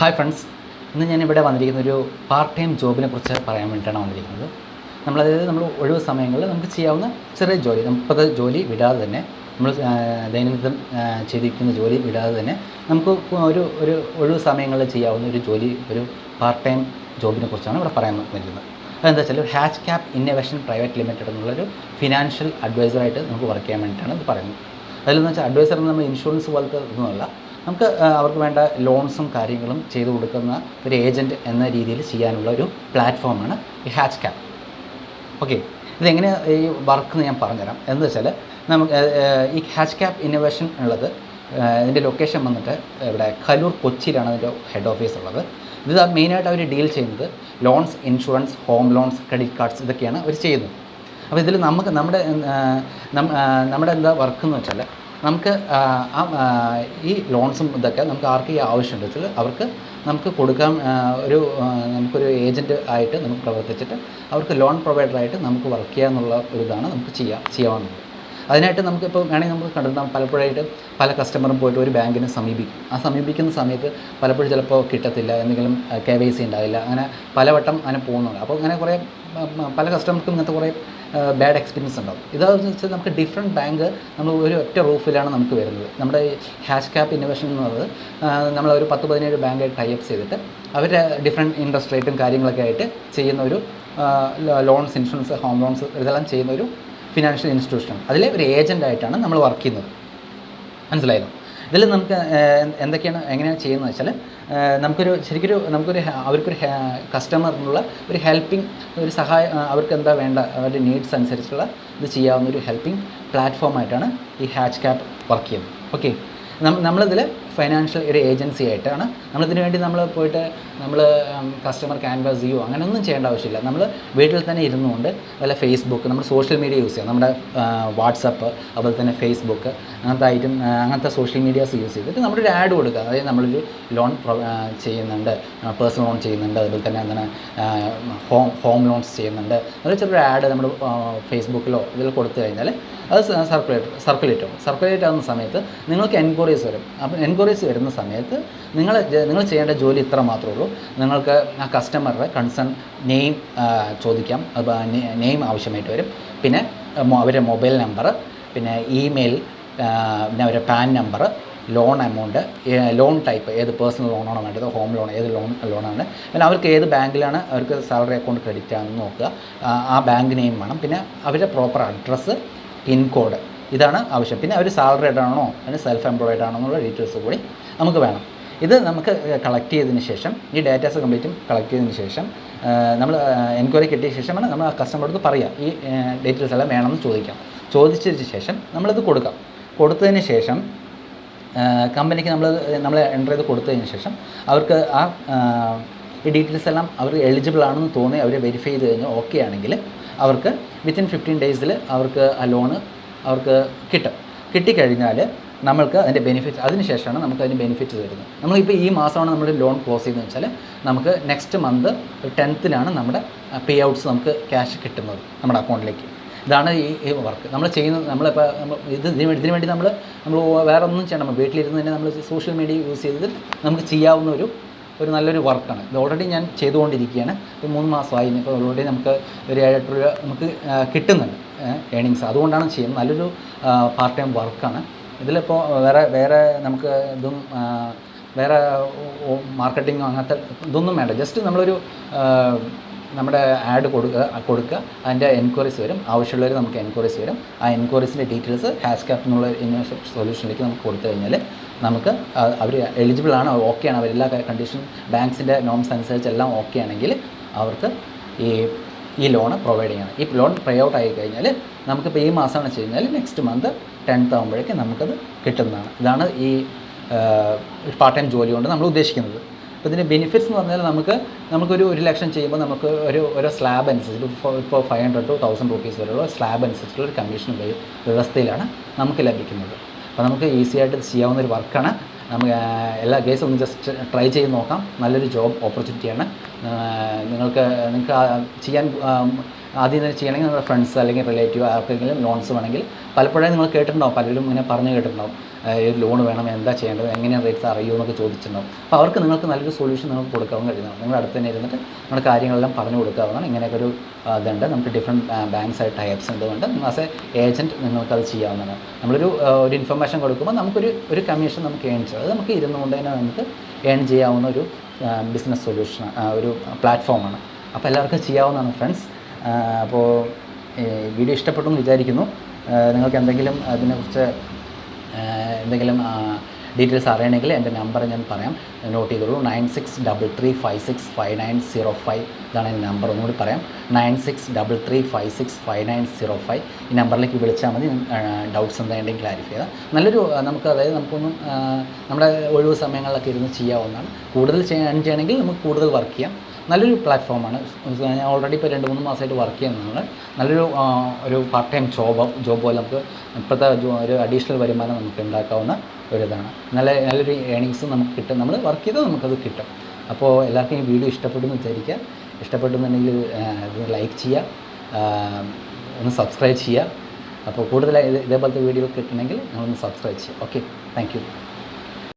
Hi friends, ഇന്ന് ഞാനിവിടെ വന്നിരിക്കുന്നൊരു part time ജോബിനെ കുറിച്ച് പറയാൻ വേണ്ടിയിട്ടാണ് വന്നിരിക്കുന്നത്. നമ്മൾ ഒഴിവ് സമയങ്ങളിൽ നമുക്ക് ചെയ്യാവുന്ന ചെറിയ ജോലി, നമുക്കത് ജോലി വിടാതെ തന്നെ നമ്മൾ ദൈനംദിനം ചെയ്തിരിക്കുന്ന ജോലി വിടാതെ തന്നെ നമുക്ക് ഒരു ഒരു ഒഴിവ് സമയങ്ങളിൽ ചെയ്യാവുന്ന ഒരു ജോലി, ഒരു പാർട്ട് ടൈം ജോബിനെ കുറിച്ചാണ് ഇവിടെ പറയാൻ വന്നിരിക്കുന്നത്. അതെന്താ വെച്ചാൽ hatch cap innovation private limited എന്നുള്ളൊരു ഫിനാൻഷ്യൽ അഡ്വൈസറായിട്ട് നമുക്ക് വർക്ക് ചെയ്യാൻ വേണ്ടിയിട്ടാണ് ഇത് പറയുന്നത്. അതിലെന്ന് വെച്ചാൽ അഡ്വൈസർ നമ്മൾ ഇൻഷുറൻസ് പോലത്തെ ഒന്നുമല്ല, നമുക്ക് അവർക്ക് വേണ്ട ലോൺസും കാര്യങ്ങളും ചെയ്തു കൊടുക്കുന്ന ഒരു ഏജൻറ്റ് എന്ന രീതിയിൽ ചെയ്യാനുള്ള ഒരു പ്ലാറ്റ്ഫോമാണ് ഈ ഹാച്ച് ക്യാപ്. ഓക്കെ, ഇതെങ്ങനെ ഈ വർക്ക് എന്ന് ഞാൻ പറഞ്ഞുതരാം. എന്ന് വെച്ചാൽ നമുക്ക് ഈ ഹാച്ച് ക്യാപ് ഇന്നോവേഷൻ ഉള്ളത്, ഇതിൻ്റെ ലൊക്കേഷൻ വന്നിട്ട് ഇവിടെ കലൂർ, കൊച്ചിയിലാണ് അതിൻ്റെ ഹെഡ് ഓഫീസ് ഉള്ളത്. ഇത് മെയിനായിട്ട് അവർ ഡീൽ ചെയ്യുന്നത് loans, insurance, home loans, credit cards, ഇതൊക്കെയാണ് അവർ ചെയ്യുന്നത്. അപ്പോൾ ഇതിൽ നമുക്ക് നമ്മുടെ എന്താ വർക്ക് എന്ന് വെച്ചാൽ, നമുക്ക് ഈ ലോൺസും ഇതൊക്കെ നമുക്ക് ആർക്ക് ഈ ആവശ്യമുണ്ട് വെച്ചാൽ അവർക്ക് നമുക്ക് കൊടുക്കാൻ നമുക്കൊരു ഏജൻറ്റ് ആയിട്ട് നമുക്ക് പ്രവർത്തിച്ചിട്ട് അവർക്ക് ലോൺ പ്രൊവൈഡറായിട്ട് നമുക്ക് വർക്ക് ചെയ്യുക എന്നുള്ള ഒരു ഇതാണ് നമുക്ക് ചെയ്യാവുന്നത്. അതിനായിട്ട് നമുക്കിപ്പോൾ വേണമെങ്കിൽ നമുക്ക് കണ്ടിട്ടുണ്ടാകും, പലപ്പോഴായിട്ട് പല കസ്റ്റമറും പോയിട്ട് ഒരു ബാങ്കിനെ സമീപിക്കുന്ന സമയത്ത് പലപ്പോഴും ചിലപ്പോൾ കിട്ടത്തില്ല, എന്തെങ്കിലും KYC ഉണ്ടാവില്ല, അങ്ങനെ പലവട്ടം അങ്ങനെ പോകുന്നുണ്ട്. അപ്പോൾ അങ്ങനെ കുറേ പല കസ്റ്റമർക്കും ഇങ്ങനത്തെ കുറേ ബാഡ് എക്സ്പീരിയൻസ് ഉണ്ടാകും. ഇതെന്ന് വെച്ചാൽ നമുക്ക് ഡിഫറെൻറ്റ് ബാങ്ക് നമ്മൾ ഒരു ഒറ്റ റൂഫിലാണ് നമുക്ക് വരുന്നത്. നമ്മുടെ ഹാച്ച് ക്യാപ് ഇന്നോവേഷൻ എന്ന് പറയുന്നത് നമ്മളൊരു 10-17 ബാങ്കായിട്ട് ടൈപ്സ് ചെയ്തിട്ട് അവരുടെ ഡിഫറെൻറ്റ് ഇൻട്രസ്റ്റ് റേറ്റും കാര്യങ്ങളൊക്കെ ആയിട്ട് ചെയ്യുന്ന ഒരു ലോൺസ്, ഇൻഷുറൻസ്, ഹോം ലോൺസ് ഇതെല്ലാം ചെയ്യുന്ന ഒരു ഫിനാൻഷ്യൽ ഇൻസ്റ്റിറ്റ്യൂഷൻ. അതിലെ ഒരു ഏജൻ്റായിട്ടാണ് നമ്മൾ വർക്ക് ചെയ്യുന്നത്. മനസ്സിലായല്ലോ? ഇതിൽ നമുക്ക് എങ്ങനെയാണ് ചെയ്യുന്നത് വെച്ചാൽ, അവർക്കൊരു കസ്റ്റമറിനുള്ള ഒരു ഹെൽപ്പിംഗ്, ഒരു സഹായം, അവർക്ക് എന്താ വേണ്ട, അവരുടെ നീഡ്സ് അനുസരിച്ചുള്ള ഇത് ചെയ്യാവുന്ന ഒരു ഹെൽപ്പിംഗ് പ്ലാറ്റ്ഫോമായിട്ടാണ് ഈ ഹാച്ച് ക്യാപ് വർക്ക് ചെയ്യുന്നത്. ഓക്കെ, നമ്മളിതിൽ ഫൈനാൻഷ്യൽ ഒരു ഏജൻസി ആയിട്ടാണ് നമ്മളിതിന് വേണ്ടി നമ്മൾ പോയിട്ട് കസ്റ്റമർ ക്യാൻവാസ് ചെയ്യുമോ അങ്ങനെ ഒന്നും ചെയ്യേണ്ട ആവശ്യമില്ല. നമ്മൾ വീട്ടിൽ തന്നെ ഇരുന്നുകൊണ്ട് വല്ല ഫേസ്ബുക്ക്, നമ്മൾ സോഷ്യൽ മീഡിയ യൂസ് ചെയ്യാം, നമ്മുടെ വാട്സപ്പ്, അതുപോലെ തന്നെ ഫേസ്ബുക്ക്, അങ്ങനത്തെ സോഷ്യൽ മീഡിയാസ് യൂസ് ചെയ്തിട്ട് നമ്മളൊരു ആഡ് കൊടുക്കുക. അതായത് നമ്മളൊരു ലോൺ ചെയ്യുന്നുണ്ട്, പേഴ്സണൽ ലോൺ ചെയ്യുന്നുണ്ട്, അതുപോലെ തന്നെ എന്താണ് ഹോം ലോൺസ് ചെയ്യുന്നുണ്ട്, അതിൽ ചെറിയൊരു ആഡ് നമ്മൾ ഫേസ്ബുക്കിലോ ഇതിൽ കൊടുത്തു കഴിഞ്ഞാൽ അത് സർക്കുലേറ്റ് ആകുന്ന സമയത്ത് നിങ്ങൾക്ക് എൻക്വയറീസ് വരും. അപ്പം എൻക്വയറീസ് വരുന്ന സമയത്ത് നിങ്ങൾ ചെയ്യേണ്ട ജോലി ഇത്ര മാത്രമേ ഉള്ളൂ. നിങ്ങൾക്ക് ആ കസ്റ്റമറുടെ കൺസേൺ നെയിം ചോദിക്കാം, അപ്പോൾ നെയിം ആവശ്യമായിട്ട് വരും. പിന്നെ അവരുടെ മൊബൈൽ നമ്പർ, പിന്നെ ഇമെയിൽ, പിന്നെ അവരുടെ pan number, loan amount, loan type, ഏത് പേഴ്സണൽ ലോണാണോ വേണ്ടത്, ഹോം ലോൺ ഏത് ലോണാണ്, പിന്നെ അവർക്ക് ഏത് ബാങ്കിലാണ് അവർക്ക് സാലറി അക്കൗണ്ട് ക്രെഡിറ്റ് ആണെന്ന് നോക്കുക, ആ ബാങ്ക് നെയിം വേണം, പിന്നെ അവരുടെ പ്രോപ്പർ അഡ്രസ്സ്, പിൻകോഡ്, ഇതാണ് ആവശ്യം. പിന്നെ അവർ സാലറിഡ് ആണോ അതിന് സെൽഫ് എംപ്ലോയിഡ് ആണോ എന്നുള്ള ഡീറ്റെയിൽസ് കൂടി നമുക്ക് വേണം. ഇത് നമുക്ക് കളക്ട് ചെയ്തതിന് ശേഷം, ഈ ഡാറ്റാസ് കംപ്ലീറ്റും കളക്ട് ചെയ്തതിന് ശേഷം, നമ്മൾ എൻക്വയറി കിട്ടിയ ശേഷമാണ് നമ്മൾ ആ കസ്റ്റമർക്ക് പറയുക ഈ ഡീറ്റെയിൽസ് എല്ലാം വേണമെന്ന് ചോദിച്ചതിന് ശേഷം നമ്മളിത് കൊടുത്തതിന് ശേഷം കമ്പനിക്ക് നമ്മൾ എൻ്റർ ചെയ്ത് കൊടുത്തതിന് ശേഷം അവർക്ക് ഈ ഡീറ്റെയിൽസ് എല്ലാം അവർ എലിജിബിൾ ആണെന്ന് തോന്നി അവർ വെരിഫൈ ചെയ്ത് കഴിഞ്ഞാൽ ഓക്കെ ആണെങ്കിൽ അവർക്ക് വിത്തിൻ 15 ഡേയ്സിൽ അവർക്ക് ആ ലോണ് അവർക്ക് കിട്ടിക്കഴിഞ്ഞാൽ നമ്മൾക്ക് അതിൻ്റെ ബെനിഫിറ്റ്സ്, അതിന് ശേഷമാണ് നമുക്ക് അതിൻ്റെ ബെനിഫിറ്റ്സ് വരുന്നത്. നമ്മളിപ്പോൾ ഈ മാസമാണ് നമ്മൾ ലോൺ ക്ലോസ് ചെയ്യുന്നത് വെച്ചാൽ നമുക്ക് നെക്സ്റ്റ് മന്ത് 10th നമ്മുടെ പേ ഔട്ട്സ് നമുക്ക് ക്യാഷ് കിട്ടുന്നത് നമ്മുടെ അക്കൗണ്ടിലേക്ക്. ഇതാണ് ഈ വർക്ക് നമ്മൾ ചെയ്യുന്നത്. നമ്മളിപ്പോൾ ഇതിനു വേണ്ടി നമ്മൾ വേറെ ഒന്നും ചെയ്യണം. നമ്മൾ വീട്ടിലിരുന്ന് തന്നെ നമ്മൾ സോഷ്യൽ മീഡിയ യൂസ് ചെയ്ത് നമുക്ക് ചെയ്യാവുന്ന ഒരു നല്ലൊരു വർക്കാണ്. ഇത് ഓൾറെഡി ഞാൻ ചെയ്തുകൊണ്ടിരിക്കുകയാണ്. ഇപ്പോൾ 3 മാസമായി. ഇപ്പോൾ ഓൾറെഡി നമുക്ക് ഒരു 7-8 രൂപ നമുക്ക് കിട്ടുന്നുണ്ട് ഏണിങ്സ്. അതുകൊണ്ടാണ് ചെയ്യുന്നത്. നല്ലൊരു പാർട്ട് ടൈം വർക്കാണ്. ഇതിലിപ്പോൾ വേറെ നമുക്ക് വേറെ മാർക്കറ്റിങ്ങോ അങ്ങനത്തെ ഇതൊന്നും വേണ്ട. ജസ്റ്റ് നമ്മളൊരു നമ്മുടെ ആഡ് കൊടുക്കുക, അതിൻ്റെ എൻക്വയറീസ് വരും, ആവശ്യമുള്ളവർ നമുക്ക് എൻക്വയറീസ് വരും. ആ എൻക്വയറീസിൻ്റെ ഡീറ്റെയിൽസ് ഹാച്ച് ക്യാപ് എന്നുള്ള ഇന്നോവേഷൻ സൊല്യൂഷനിലേക്ക് നമുക്ക് കൊടുത്തു കഴിഞ്ഞാൽ നമുക്ക് അവർ എലിജിബിൾ ആണ്, ഓക്കെ ആണ്, അവരെല്ലാ കണ്ടീഷനും ബാങ്ക്സിൻ്റെ നോംസ് അനുസരിച്ച് എല്ലാം ഓക്കെ ആണെങ്കിൽ അവർക്ക് ഈ ലോണ് പ്രൊവൈഡ് ചെയ്യണം. ഈ ലോൺ പേ ഔട്ട് ആയി കഴിഞ്ഞാൽ നമുക്കിപ്പോൾ ഈ മാസമാണ് വെച്ച് കഴിഞ്ഞാൽ നെക്സ്റ്റ് മന്ത് 10th ആകുമ്പോഴേക്കും നമുക്കത് കിട്ടുന്നതാണ്. ഇതാണ് ഈ പാർട്ട് ടൈം ജോലി കൊണ്ട് നമ്മൾ ഉദ്ദേശിക്കുന്നത്. അപ്പോൾ ഇതിൻ്റെ ബെനിഫിറ്റ്സ് എന്ന് പറഞ്ഞാൽ നമുക്കൊരു 1 ലക്ഷം ചെയ്യുമ്പോൾ നമുക്ക് ഒരു സ്ലാബ് അനുസരിച്ച് ഇപ്പോൾ 500 to 1000 rupees വരെയുള്ള സ്ലാബ് അനുസരിച്ചുള്ള ഒരു കമ്മീഷൻ വ്യവസ്ഥയിലാണ് നമുക്ക് ലഭിക്കുന്നത്. അപ്പോൾ നമുക്ക് ഈസി ആയിട്ട് ചെയ്യാവുന്ന ഒരു വർക്കാണ്. നമുക്ക് എല്ലാ കേസും ഒന്ന് ജസ്റ്റ് ട്രൈ ചെയ്ത് നോക്കാം. നല്ലൊരു ജോബ് ഓപ്പർച്യൂണിറ്റിയാണ്. നിങ്ങൾക്ക് ചെയ്യാൻ ആദ്യം തന്നെ ചെയ്യണമെങ്കിൽ നിങ്ങളുടെ ഫ്രണ്ട്സ് അല്ലെങ്കിൽ റിലേറ്റീവ് ആർക്കെങ്കിലും ലോൺസ് വേണമെങ്കിൽ പലപ്പോഴും നിങ്ങൾ കേട്ടിട്ടുണ്ടാവും, പലരും ഇങ്ങനെ പറഞ്ഞു കേട്ടിട്ടുണ്ടാവും. ലോൺ വേണം, എന്താ ചെയ്യേണ്ടത്, എങ്ങനെയാണ് റേറ്റ്സ് അറിയുമോ എന്നൊക്കെ ചോദിച്ചിട്ടുണ്ടാവും. അപ്പോൾ അവർക്ക് നിങ്ങൾക്ക് നല്ലൊരു സൊല്യൂഷൻ നിങ്ങൾക്ക് കൊടുക്കാൻ കഴിയുന്നതാണ്. നിങ്ങളുടെ അടുത്ത് തന്നെ ഇരുന്നിട്ട് നമ്മുടെ കാര്യങ്ങളെല്ലാം പറഞ്ഞു കൊടുക്കാവുന്നതാണ്. ഇങ്ങനെയൊക്കെ ഒരു ഇതുണ്ട്. നമുക്ക് ഡിഫറെൻറ്റ് ബാങ്ക്സായിട്ട് ടൈപ്സ് ഉള്ളതുകൊണ്ട് ആസ് എ ഏജൻറ്റ് നിങ്ങൾക്കത് ചെയ്യാവുന്നതാണ്. നമ്മളൊരു ഒരു ഇൻഫർമേഷൻ കൊടുക്കുമ്പോൾ നമുക്കൊരു കമ്മീഷൻ നമുക്ക് ഏൺ ചെയ്യാം. അത് നമുക്ക് ഇരുന്നുകൊണ്ട് തന്നെ നമുക്ക് ഏൺ ചെയ്യാവുന്ന ഒരു ബിസിനസ് സൊല്യൂഷൻ ഒരു പ്ലാറ്റ്ഫോമാണ്. അപ്പോൾ എല്ലാവർക്കും ചെയ്യാവുന്നതാണ് ഫ്രണ്ട്സ്. അപ്പോൾ വീഡിയോ ഇഷ്ടപ്പെട്ടു എന്ന് വിചാരിക്കുന്നു. നിങ്ങൾക്ക് എന്തെങ്കിലും അതിനെക്കുറിച്ച് എന്തെങ്കിലും ഡീറ്റെയിൽസ് അറിയണമെങ്കിൽ എൻ്റെ നമ്പർ ഞാൻ പറയാം, നോട്ട് ചെയ്തോളൂ. 9633565905 ഇതാണ് എൻ്റെ നമ്പർ. ഒന്നുകൂടി പറയാം, 9633565905. ഈ നമ്പറിലേക്ക് വിളിച്ചാൽ മതി. ഡൗട്ട്സ് എന്തായാലും ക്ലാരിഫൈ ചെയ്താൽ നല്ലൊരു നമുക്ക്, അതായത് നമുക്കൊന്നും നമ്മുടെ ഒഴിവ് സമയങ്ങളിലൊക്കെ ഇരുന്ന് ചെയ്യാവുന്നതാണ്. കൂടുതൽ ചെയ്യണമെങ്കിൽ നമുക്ക് കൂടുതൽ വർക്ക് ചെയ്യാം. നല്ലൊരു പ്ലാറ്റ്ഫോമാണ്. ഞാൻ ഓൾറെഡി ഇപ്പോൾ 2-3 മാസമായിട്ട് വർക്ക് ചെയ്യുന്നതാണ്. നല്ലൊരു ഒരു പാർട്ട് ടൈം ജോബ് പോലെ നമുക്ക് ഇപ്പോഴത്തെ ഒരു അഡീഷണൽ വരുമാനം നമുക്ക് ഉണ്ടാക്കാവുന്ന ഒരിതാണ്. നല്ലൊരു ഏണിങ്സും നമുക്ക് കിട്ടും. നമ്മൾ വർക്ക് ചെയ്താൽ നമുക്കത് കിട്ടും. അപ്പോൾ എല്ലാവർക്കും ഈ വീഡിയോ ഇഷ്ടപ്പെട്ടെന്ന് വിചാരിക്കുക. ഇഷ്ടപ്പെട്ടെന്നുണ്ടെങ്കിൽ ഇത് ലൈക്ക് ചെയ്യുക, ഒന്ന് സബ്സ്ക്രൈബ് ചെയ്യുക. അപ്പോൾ കൂടുതൽ ഇതേപോലത്തെ വീഡിയോ കിട്ടണമെങ്കിൽ നമ്മളൊന്ന് സബ്സ്ക്രൈബ് ചെയ്യുക. Okay, thank you.